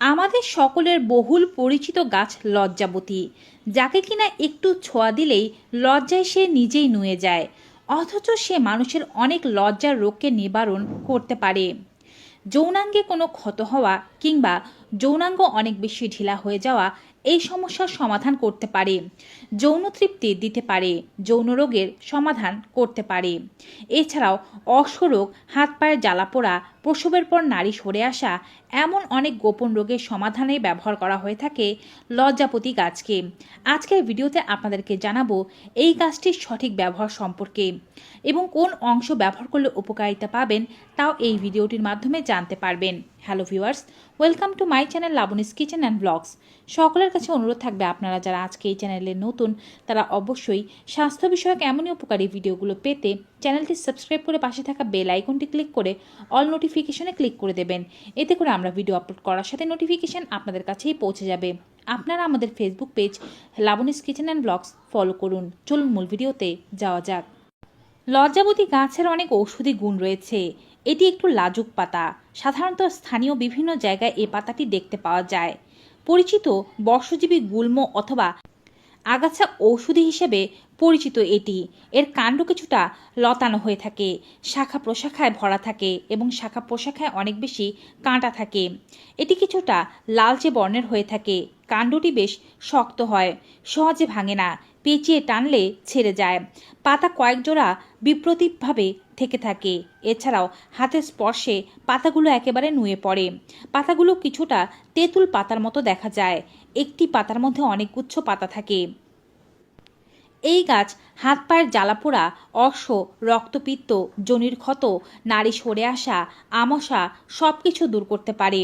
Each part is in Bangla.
আমাদের সকলের বহুল পরিচিত গাছ লজ্জাবতী, যাকে কিনা একটু ছোঁয়া দিলেই লজ্জায় সে নিজেই নুয়ে যায়, অথচ সে মানুষের অনেক লজ্জার রোগকে নিবারণ করতে পারে। যৌনাঙ্গে কোনো ক্ষত হওয়া কিংবা যৌনাঙ্গ অনেক বেশি ঢিলা হয়ে যাওয়া এই সমস্যার সমাধান করতে পারে, যৌন তৃপ্তি দিতে পারে, যৌন রোগের সমাধান করতে পারে। এছাড়াও অশ্বরোগ, হাত পায়ের জ্বালাপোড়া, প্রসবের পর নাড়ি সরে আসা, এমন অনেক গোপন রোগের সমাধানে ব্যবহার করা হয়ে থাকে লজ্জাপতি গাছকে। আজকের ভিডিওতে আপনাদেরকে জানাবো এই গাছটির সঠিক ব্যবহার সম্পর্কে এবং কোন অংশ ব্যবহার করলে উপকারিতা পাবেন তাও এই ভিডিওটির মাধ্যমে জানতে পারবেন। Hello viewers, welcome to my channel Labani's kitchen and blogs. সকলের কাছে অনুরোধ থাকবে আপনারা যারা আজকে এই চ্যানেলে নতুন তারা অবশ্যই স্বাস্থ্য বিষয়ক এমনই উপকারী ভিডিওগুলো পেতে চ্যানেলটি সাবস্ক্রাইব করে পাশে থাকা বেল আইকনটি ক্লিক করে অল নোটিফিকেশনে ক্লিক করে দেবেন। এতে করে আমরা ভিডিও আপলোড করার সাথে নোটিফিকেশন আপনাদের কাছেই পৌঁছে যাবে। আপনারা আমাদের Facebook page Labani's kitchen and blogs follow করুন। চলুন মূল ভিডিওতে যাওয়া যাক। লজ্জাবতী গাছের অনেক ঔষধি গুণ রয়েছে। এটি একটু লাজুক পাতা, সাধারণত স্থানীয় বিভিন্ন জায়গায় এই পাতাটি দেখতে পাওয়া যায়। পরিচিত বর্ষজীবী গুল্ম অথবা আগাছা ঔষধি হিসেবে পরিচিত এটি। এর কাণ্ড কিছুটা লতানো হয়ে থাকে, শাখা প্রশাখায় ভরা থাকে এবং শাখা প্রশাখায় অনেক বেশি কাঁটা থাকে। এটি কিছুটা লালচে বর্ণের হয়ে থাকে। কাণ্ডটি বেশ শক্ত হয়, সহজে ভাঙে না, পেঁচিয়ে টানলে ছেড়ে যায়। পাতা কয়েক জোড়া বিপ্রতীপভাবে থেকে থাকে। এছাড়াও হাতের স্পর্শে পাতাগুলো একেবারে নুয়ে পড়ে। পাতাগুলো কিছুটা তেঁতুল পাতার মতো দেখা যায়। একটি পাতার মধ্যে অনেক গুচ্ছ পাতা থাকে। এই গাছ হাত পায়ের জ্বালাপোড়া, অর্শ, রক্তপিত্ত, যোনির ক্ষত, নাড়ি সরে আসা, আমাশা সব কিছু দূর করতে পারে।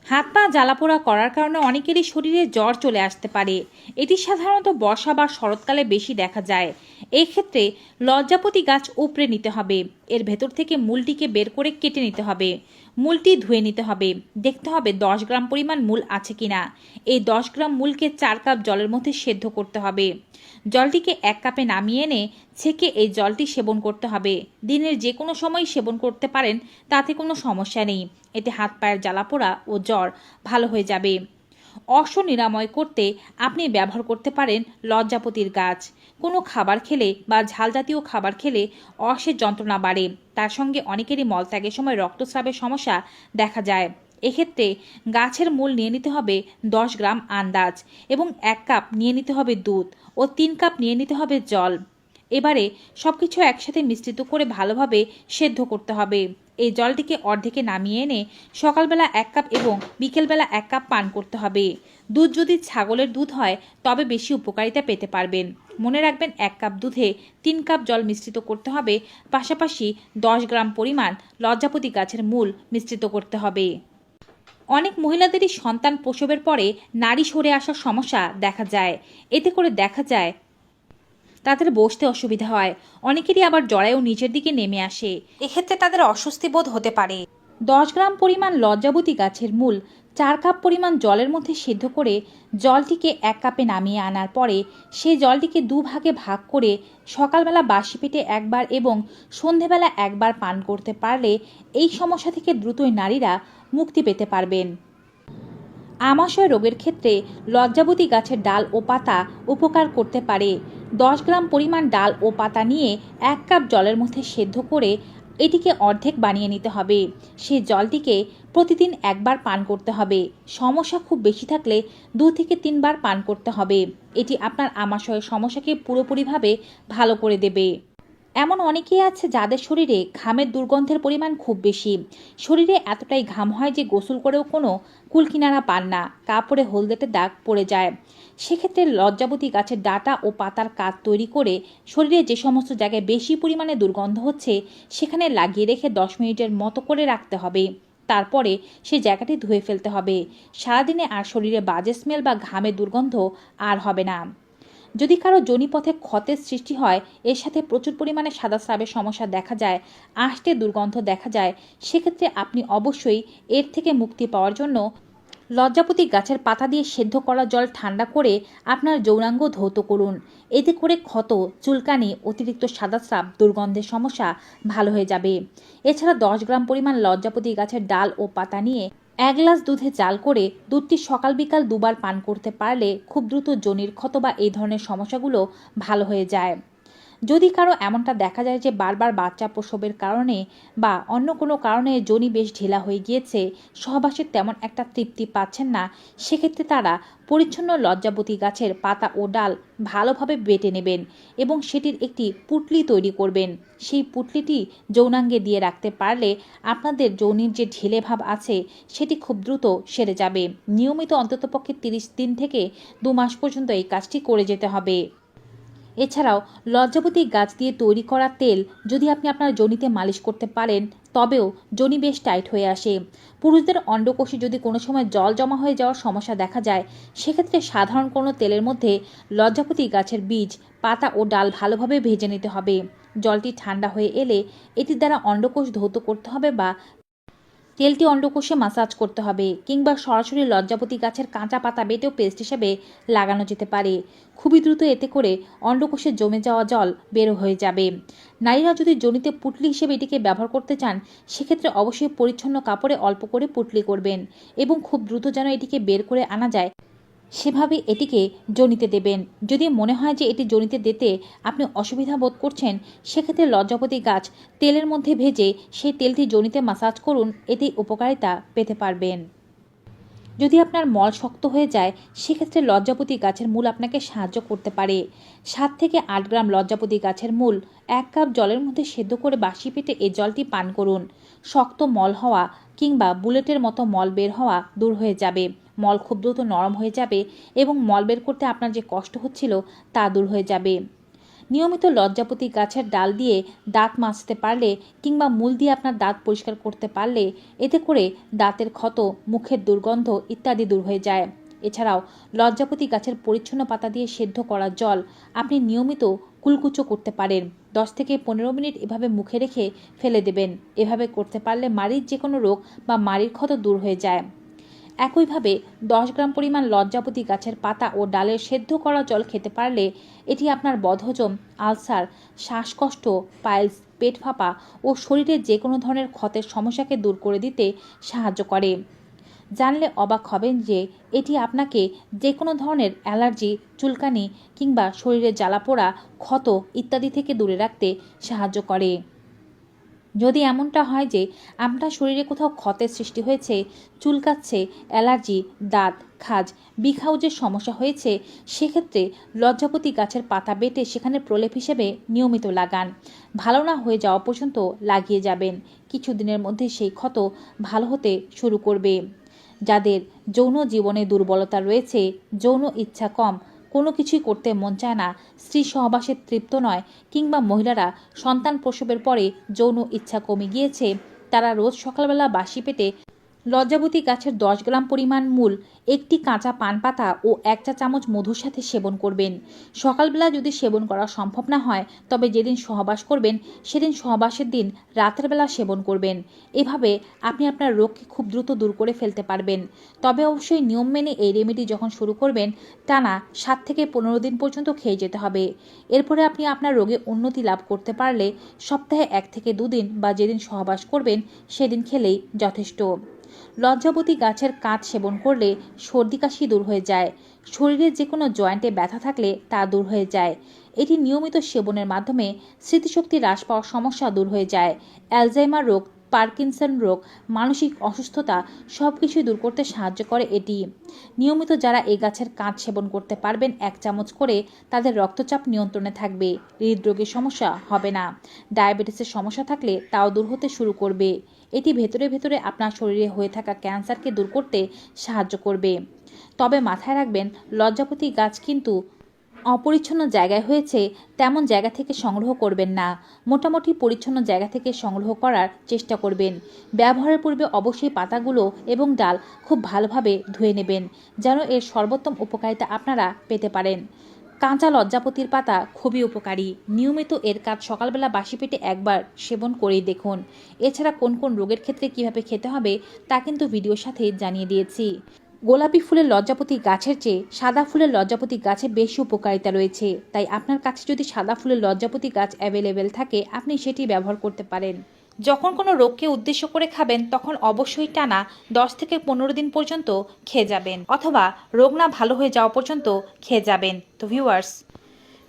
হাত পা জ্বালাপোড়া করার কারণে অনেকেরই শরীরে জ্বর চলে আসতে পারে। এটি সাধারণত বর্ষা বা শরৎকালে বেশি দেখা যায়। এই ক্ষেত্রে লজ্জাপতি গাছ উপড়ে নিতে হবে। এর ভেতর থেকে মূলটিকে বের করে কেটে নিতে হবে। মূলটি ধুয়ে নিতে হবে। দেখতে হবে 10 গ্রাম পরিমাণ মূল আছে কিনা। এই 10 গ্রাম মূলকে 4 কাপ জলের মধ্যে সেদ্ধ করতে হবে। জলটিকে 1 কাপে নামিয়ে এনে ছেঁকে এই জলটি সেবন করতে হবে। দিনের যে কোনো সময় সেবন করতে পারেন, তাতে কোনো সমস্যা নেই। এতে হাত পায়ের জ্বালাপোড়া ও জ্বর ভালো হয়ে যাবে। অর্শ নিরাময় করতে আপনি ব্যবহার করতে পারেন লজ্জাপতির গাছ। কোনো খাবার খেলে বা ঝাল জাতীয় খাবার খেলে অর্শের যন্ত্রণা বাড়ে। তার সঙ্গে অনেকেরই মলত্যাগের সময় রক্তস্রাবের সমস্যা দেখা যায়। এক্ষেত্রে গাছের মূল নিয়ে নিতে হবে 10 গ্রাম আন্দাজ এবং 1 কাপ নিয়ে নিতে হবে দুধ ও 3 কাপ নিয়ে নিতে হবে জল। এবারে সব কিছু একসাথে মিশ্রিত করে ভালোভাবে সেদ্ধ করতে হবে। এই জলটিকে অর্ধেকে নামিয়ে এনে সকালবেলা 1 কাপ এবং বিকেলবেলা 1 কাপ পান করতে হবে। দুধ যদি ছাগলের দুধ হয় তবে বেশি উপকারিতা পেতে পারবেন। মনে রাখবেন 1 কাপ দুধে 3 কাপ জল মিশ্রিত করতে হবে। পাশাপাশি 10 গ্রাম পরিমাণ লজ্জাপতি গাছের মূল মিশ্রিত করতে হবে। অনেক মহিলাদেরই সন্তান প্রসবের পরে নাড়ি সরে আসার সমস্যা দেখা যায়। এতে করে দেখা যায় তাদের বসতে অসুবিধা হয়। অনেকেরই আবার জরায়ু নিচের দিকে নেমে আসে। এক্ষেত্রে তাদের অস্বস্তি বোধ হতে পারে। 10 গ্রাম পরিমাণ লজ্জাবতী গাছের মূল 4 কাপ পরিমাণ জলের মধ্যে সিদ্ধ করে জলটিকে 1 কাপে নামিয়ে আনার পরে সেই জলটিকে 2 ভাগে ভাগ করে সকালবেলা বাসি পেটে একবার এবং সন্ধেবেলা একবার পান করতে পারলে এই সমস্যা থেকে দ্রুতই নারীরা মুক্তি পেতে পারবেন। আমাশয় রোগের ক্ষেত্রে লজ্জাবতী গাছের ডাল ও পাতা উপকার করতে পারে। 10 গ্রাম পরিমাণ ডাল ও পাতা নিয়ে 1 কাপ জলের মধ্যে সেদ্ধ করে এটিকে অর্ধেক বানিয়ে নিতে হবে। সেই জলটিকে প্রতিদিন একবার পান করতে হবে। সমস্যা খুব বেশি থাকলে 2 থেকে 3 বার পান করতে হবে। এটি আপনার আমাশয়ের সমস্যাকে পুরোপুরিভাবে ভালো করে দেবে। এমন অনেকেই আছে যাদের শরীরে ঘামের দুর্গন্ধের পরিমাণ খুব বেশি। শরীরে এতটাই ঘাম হয় যে গোসল করেও কোনো কুলকিনারা পান না, কাপড়ে হলদেটে দাগ পড়ে যায়। সেক্ষেত্রে লজ্জাবতী গাছের ডাঁটা ও পাতার কাঠ তৈরি করে শরীরে যে সমস্ত জায়গায় বেশি পরিমাণে দুর্গন্ধ হচ্ছে সেখানে লাগিয়ে রেখে 10 মিনিটের মতো করে রাখতে হবে। তারপরে সেই জায়গাটি ধুয়ে ফেলতে হবে। সারাদিনে আর শরীরে বাজে স্মেল বা ঘামের দুর্গন্ধ আর হবে না। যদি কারো যোনিপথে ক্ষতের সৃষ্টি হয়, এর সাথে প্রচুর পরিমাণে সাদা স্রাবের সমস্যা দেখা যায়, আষ্টে দুর্গন্ধ দেখা যায়, সেক্ষেত্রে আপনি অবশ্যই এর থেকে মুক্তি পাওয়ার জন্য লজ্জাপতি গাছের পাতা দিয়ে সেদ্ধ করা জল ঠান্ডা করে আপনার যৌনাঙ্গ ধৌত করুন। এতে করে ক্ষত, চুলকানি, অতিরিক্ত সাদা স্রাব, দুর্গন্ধের সমস্যা ভালো হয়ে যাবে। এছাড়া 10 গ্রাম পরিমাণ লজ্জাপতি গাছের ডাল ও পাতা নিয়ে এক গ্লাস দুধে জাল করে দুধটি সকাল বিকাল দুবার পান করতে পারলে খুব দ্রুত যোনির ক্ষত বা এই ধরনের সমস্যাগুলো ভালো হয়ে যায়। যদি কারো এমনটা দেখা যায় যে বারবার বাচ্চা প্রসবের কারণে বা অন্য কোনো কারণে যোনি বেশ ঢিলা হয়ে গিয়েছে, সহবাসের তেমন একটা তৃপ্তি পাচ্ছেন না, সেক্ষেত্রে তারা পরিচ্ছন্ন লজ্জাবতী গাছের পাতা ও ডাল ভালোভাবে বেটে নেবেন এবং সেটির একটি পুঁটলি তৈরি করবেন। সেই পুঁটলিটি যৌনাঙ্গে দিয়ে রাখতে পারলে আপনাদের যৌনির যে ঢিলে ভাব আছে সেটি খুব দ্রুত সেরে যাবে। নিয়মিত অন্ততপক্ষে 30 দিন থেকে 2 মাস পর্যন্ত এই কাজটি করে যেতে হবে। এছাড়াও লজ্জাবতী গাছ দিয়ে তৈরি করা তেল যদি আপনি আপনার যোনিতে মালিশ করতে পারেন তবেও যোনি বেশ টাইট হয়ে আসে। পুরুষদের অন্ডকোষে যদি কোনো সময় জল জমা হয়ে যাওয়ার সমস্যা দেখা যায়, সেক্ষেত্রে সাধারণ কোনো তেলের মধ্যে লজ্জাপতি গাছের বীজ, পাতা ও ডাল ভালোভাবে ভেজে নিতে হবে। জলটি ঠান্ডা হয়ে এলে এটির দ্বারা অন্ডকোষ ধৌত করতে হবে বা তেলটি অন্ডকোষে মাসাজ করতে হবে, কিংবা সরাসরি লজ্জাপতি গাছের কাঁচা পাতা বেটেও পেস্ট হিসেবে লাগানো যেতে পারে। খুবই দ্রুত এতে করে অন্ডকোষে জমে যাওয়া জল বের হয়ে যাবে। নারীরা যদি যোনিতে পুঁটলি হিসেবে এটিকে ব্যবহার করতে চান, সেক্ষেত্রে অবশ্যই পরিচ্ছন্ন কাপড়ে অল্প করে পুঁটলি করবেন এবং খুব দ্রুত যেন এটিকে বের করে আনা যায় সেভাবে এটিকে যোনিতে দেবেন। যদি মনে হয় যে এটি যোনিতে দিতে আপনি অসুবিধা বোধ করছেন, সেক্ষেত্রে লজ্জাপতি গাছ তেলের মধ্যে ভেজে সেই তেলটি যোনিতে মাসাজ করুন, এতেই উপকারিতা পেতে পারবেন। যদি আপনার মল শক্ত হয়ে যায়, সেক্ষেত্রে লজ্জাপতি গাছের মূল আপনাকে সাহায্য করতে পারে। 7 থেকে 8 গ্রাম লজ্জাপতি গাছের মূল 1 কাপ জলের মধ্যে সেদ্ধ করে বাসি পেটে এই জলটি পান করুন। শক্ত মল হওয়া কিংবা বুলেটের মতো মল বের হওয়া দূর হয়ে যাবে। মল খুব দ্রুত নরম হয়ে যাবে এবং মল বের করতে আপনার যে কষ্ট হচ্ছিল তা দূর হয়ে যাবে। নিয়মিত লজ্জাপতি গাছের ডাল দিয়ে দাঁত মাজতে পারলে কিংবা মূল দিয়ে আপনার দাঁত পরিষ্কার করতে পারলে এতে করে দাঁতের ক্ষত, মুখের দুর্গন্ধ ইত্যাদি দূর হয়ে যায়। এছাড়াও লজ্জাপতি গাছের পরিচ্ছন্ন পাতা দিয়ে সেদ্ধ করা জল আপনি নিয়মিত কুলকুচো করতে পারেন। 10 থেকে 15 মিনিট এভাবে মুখে রেখে ফেলে দেবেন। এভাবে করতে পারলে মাড়ির যে কোনো রোগ বা মাড়ির ক্ষত দূর হয়ে যায়। একইভাবে 10 গ্রাম পরিমাণ লজ্জাপতি গাছের পাতা ও ডালের সেদ্ধ করা জল খেতে পারলে এটি আপনার বদহজম, আলসার, শ্বাসকষ্ট, পাইলস, পেট ফাঁপা ও শরীরের যে কোনো ধরনের ক্ষতের সমস্যাকে দূর করে দিতে সাহায্য করে। জানলে অবাক হবেন যে এটি আপনাকে যে কোনো ধরনের অ্যালার্জি, চুলকানি কিংবা শরীরে জ্বালাপোড়া, ক্ষত ইত্যাদি থেকে দূরে রাখতে সাহায্য করে। যদি এমনটা হয় যে আপনার শরীরে কোথাও ক্ষতের সৃষ্টি হয়েছে, চুলকাচ্ছে, অ্যালার্জি, দাঁত, খাজ, বিখাউজের সমস্যা হয়েছে, সেক্ষেত্রে লজ্জাপতি গাছের পাতা বেটে সেখানে প্রলেপ হিসেবে নিয়মিত লাগান। ভালো না হয়ে যাওয়া পর্যন্ত লাগিয়ে যাবেন। কিছুদিনের মধ্যে সেই ক্ষত ভালো হতে শুরু করবে। যাদের যৌন জীবনে দুর্বলতা রয়েছে, যৌন ইচ্ছা কম, কোনো কিছুই করতে মন চায় না, স্ত্রী সহবাসে তৃপ্ত নয়, কিংবা মহিলারা সন্তান প্রসবের পরে যৌন ইচ্ছা কমে গিয়েছে, তারা রোজ সকালবেলা বাসি পেটে লজ্জাবতী গাছের 10 গ্রাম পরিমাণ মূল, একটি কাঁচা পান পাতা ও 1 চা চামচ মধুর সাথে সেবন করবেন। সকালবেলা যদি সেবন করা সম্ভব না হয়, তবে যেদিন সহবাস করবেন সেদিন সহবাসের দিন রাতের বেলা সেবন করবেন। এভাবে আপনি আপনার রোগকে খুব দ্রুত দূর করে ফেলতে পারবেন। তবে অবশ্যই নিয়ম মেনে এই রেমেডি যখন শুরু করবেন, টানা 7 থেকে 15 দিন পর্যন্ত খেয়ে যেতে হবে। এরপরে আপনি আপনার রোগে উন্নতি লাভ করতে পারলে সপ্তাহে 1 থেকে 2 দিন বা যেদিন সহবাস করবেন সেদিন খেলেই যথেষ্ট। লজ্জাবতী গাছের কাঠ সেবন করলে সর্দি কাশি দূর হয়ে যায়। শরীরের যে কোনো জয়েন্টে ব্যথা থাকলে তা দূর হয়ে যায়। এটি নিয়মিত সেবনের মাধ্যমে স্মৃতিশক্তি হ্রাস পাওয়ার সমস্যা দূর হয়ে যায়। অ্যালজাইমার রোগ, পার্কিনসন রোগ, মানসিক অসুস্থতা সব কিছুই দূর করতে সাহায্য করে এটি। নিয়মিত যারা এই গাছের কাঠ সেবন করতে পারবেন 1 চামচ করে, তাদের রক্তচাপ নিয়ন্ত্রণে থাকবে, হৃদরোগের সমস্যা হবে না। ডায়াবেটিসের সমস্যা থাকলে তাও দূর হতে শুরু করবে। এটি ভেতরে ভেতরে আপনার শরীরে হয়ে থাকা ক্যান্সারকে দূর করতে সাহায্য করবে। তবে মাথায় রাখবেন, লজ্জাপতি গাছ কিন্তু অপরিচ্ছন্ন জায়গায় হয়েছে তেমন জায়গা থেকে সংগ্রহ করবেন না। মোটামুটি পরিচ্ছন্ন জায়গা থেকে সংগ্রহ করার চেষ্টা করবেন। ব্যবহারের পূর্বে অবশ্যই পাতাগুলো এবং ডাল খুব ভালোভাবে ধুয়ে নেবেন, যেন এর সর্বোত্তম উপকারিতা আপনারা পেতে পারেন। কাঁচা লজ্জাপতির পাতা খুবই উপকারী। নিয়মিত এর কাজ সকালবেলা বাসি পেটে একবার সেবন করেই দেখুন। এছাড়া কোন কোন রোগের ক্ষেত্রে কিভাবে খেতে হবে তা কিন্তু ভিডিওর সাথে জানিয়ে দিয়েছি। গোলাপি ফুলের লজ্জাপতি গাছের চেয়ে সাদা ফুলের লজ্জাপতি গাছে বেশি উপকারিতা রয়েছে, তাই আপনার কাছে যদি সাদা ফুলের লজ্জাপতি গাছ অ্যাভেলেবেল থাকে আপনি সেটি ব্যবহার করতে পারেন। যখন কোনো রোগকে উদ্দেশ্য করে খাবেন তখন অবশ্যই টানা 10 থেকে 15 দিন পর্যন্ত খেয়ে যাবেন, অথবা রোগ না ভালো হয়ে যাওয়া পর্যন্ত খেয়ে যাবেন। তো ভিউয়ার্স,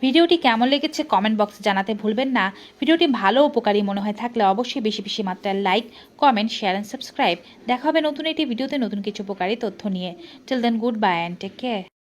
ভিডিওটি কেমন লেগেছে কমেন্ট বক্সে জানাতে ভুলবেন না। ভিডিওটি ভালো উপকারী মনে হয় থাকলে অবশ্যই বেশি বেশি মাত্রায় like, comment, share and subscribe. দেখা হবে নতুন একটি ভিডিওতে নতুন কিছু উপকারী তথ্য নিয়ে। Till then, good bye and take care.